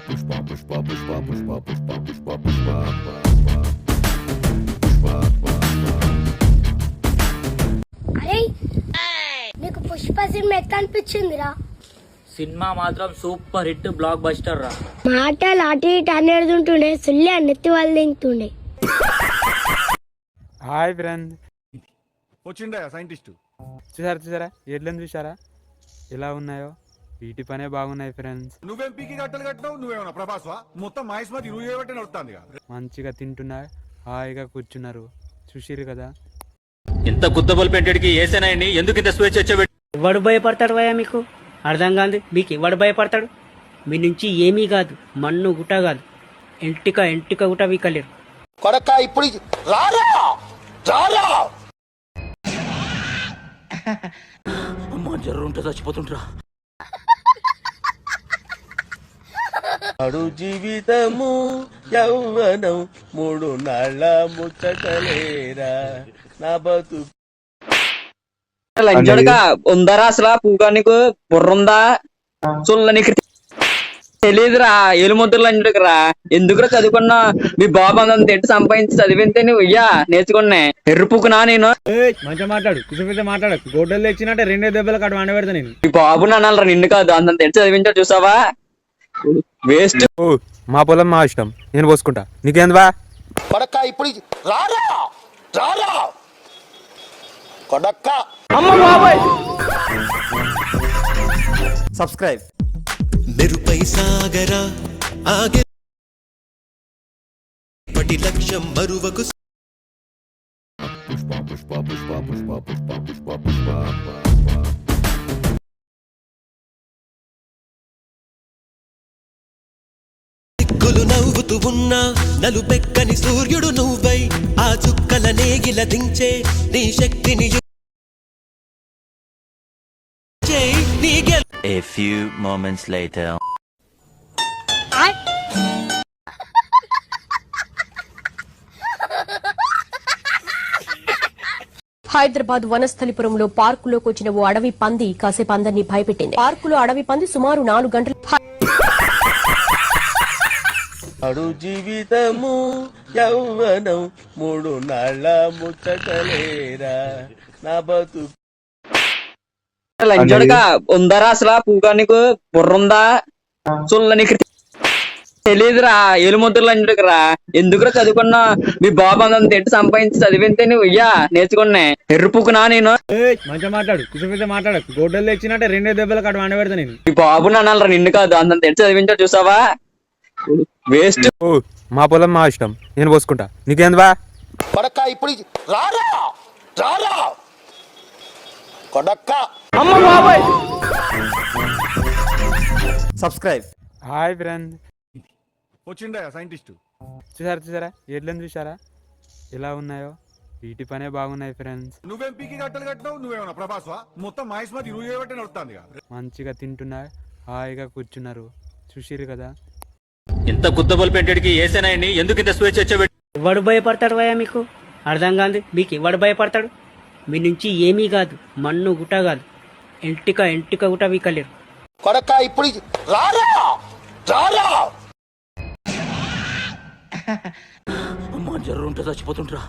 అరే నీకు పుష్ప సినిమా ఎట్లా అనిపించిందిరా? సినిమా మాత్రం సూపర్ హిట్, బ్లాక్ బస్టర్ రా. మాటలు అటు ఇటు అనేది ఉంటుండే, సుల్లి నెత్తి వాళ్ళు తింటుండే. హాయ్ ఫ్రెండ్, వచ్చిండా సైంటిస్ట్? చూసారా ఎడ్లను చూసారా ఎలా ఉన్నాయో? వీటి పనే బాగున్నాయి ఫ్రెండ్స్. నువ్వేం పీకి గట్టలు కట్టినావు? నువ్వేమన్నా ప్రభాస్వా? మొత్తం మాయస్మతి నువ్వు చేయబట్టే నడుస్తుంది. మంచిగా తింటున్నారు, హాయిగా కూర్చున్నారు. చూసిరు కదా. ఇంత గుద్దబల్ పెట్టడికి ఏసేనాయని ఎందుకు ఇంత స్వేచ్ఛ వచ్చేబెట్టి? ఎవడు భయపడతాడు భయ? మీకు అర్థం కాదు. మీకు ఎవడు భయపడతాడు? మీ నుంచి ఏమీ కాదు, మన్ను గుట కాదు, ఎంటిక గుట వీకలేరు. కొడక ఇప్పుడు రారా రారా అమ్మా జర్రు ఉంటే చచ్చిపోతుంటరా. అడు జీవితము యౌవనం మూడు నాళ్ళ ముచ్చటలేరా నా బతు లంచోడుగా ఉందరా అసలు పూగా నీకు బుర్రుందా? చూడ నీకు తెలీదురా, ఏలుముద్దులు లంచోడుకురా. ఎందుకురా చదువుకున్నా? మీ బాబు అంత ఎట్టు సంపాదించి చదివితే నువ్వు ఇయ్యా నేర్చుకున్నా ఎర్రుపుకునా నేను. మంచిగా మాట్లాడు, కుసపితే మాట్లాడు. గొడ్డలు తెచ్చినట్టే 2 దెబ్బలు కట్ట వండ పెడతా నేను. మీ బాబు అనాలరా, నిన్ను కాదు. అంత ఎట్టు చదివించాడు చూసావా? వేస్ట్. మా పొలం మా ఇష్టం, నేను పోసుకుంటా. నీకేందా? కొడక ఇప్పుడు రారా రారా కొడక్క. సబ్స్క్రైబ్. మెరుపై సాగరా ఆగే పటి లక్ష్యం మరువకు. దిక్కులు నవ్వుతూ ఉన్నా నలుపెక్కని సూర్యుడు నువ్వై ఆ చుక్కల నేగిల దించే నీ శక్తిని A few moments later. Hyderabad వనస్థలిపురంలో పార్కులోకి వచ్చిన ఓ అడవి పంది కాసేపు అందరినీ భయపెట్టింది. పార్కులో అడవి పంది సుమారు 4 గంటలు. అడు జీవితము యౌవనం మూడు నాళ్ళ ముచ్చటలేరా నా బతు లంచోడుగా ఉందరా అసలు పూగా నీకు బుర్రుందా? చూడ నీకు తెలీదురా, ఏలుముద్దులు లంచోడుకురా. ఎందుకురా చదువుకున్నా? మీ బాబు అంత ఎట్టు సంపాదించి చదివితే నువ్వు ఇయ్యా నేర్చుకున్నా ఎర్రుపుకునా నేను. మంచిగా మాట్లాడు, కుసపితే మాట్లాడు. గొడ్డలు తెచ్చినట్టే 2 దెబ్బలు కట్ట వండ పెడతా నేను. మీ బాబు అనాలరా, నిన్ను కాదు. అంత ఎట్టు చదివించాడు చూసావా? వేస్ట్. మా పొలం మా ఇష్టం, నేను పోసుకుంటా. నీకేందా? కొడక ఇప్పుడు రారా రారా కొడక్క. సబ్స్క్రైబ్. హాయ్ ఫ్రెండ్, వచ్చిండా సైంటిస్ట్? చూసారా ఎడ్లను చూసారా ఎలా ఉన్నాయో? వీటి పనే బాగున్నాయి ఫ్రెండ్స్. నువ్వేం పీకి గట్టలు కట్టినావు? నువ్వేమన్నా ప్రభాస్వా? మొత్తం మాయస్మతి నువ్వు చేయబట్టే నడుస్తుంది. మంచిగా తింటున్నారు, హాయిగా కూర్చున్నారు. చూసిరు కదా. ఇంత గుద్దబల్ పెట్టడికి ఏసేనాయని ఎందుకు ఇంత స్వేచ్ఛ వచ్చేబెట్టి? ఎవడు భయపడతాడు భయ? మీకు అర్థం కాదు. మీకు ఎవడు భయపడతాడు? మీ నుంచి ఏమీ కాదు, మన్ను గుట కాదు, ఎంటిక గుట వీకలేరు. కొడక ఇప్పుడు రారా రారా అమ్మా జర్రు ఉంటే చచ్చిపోతుంటరా.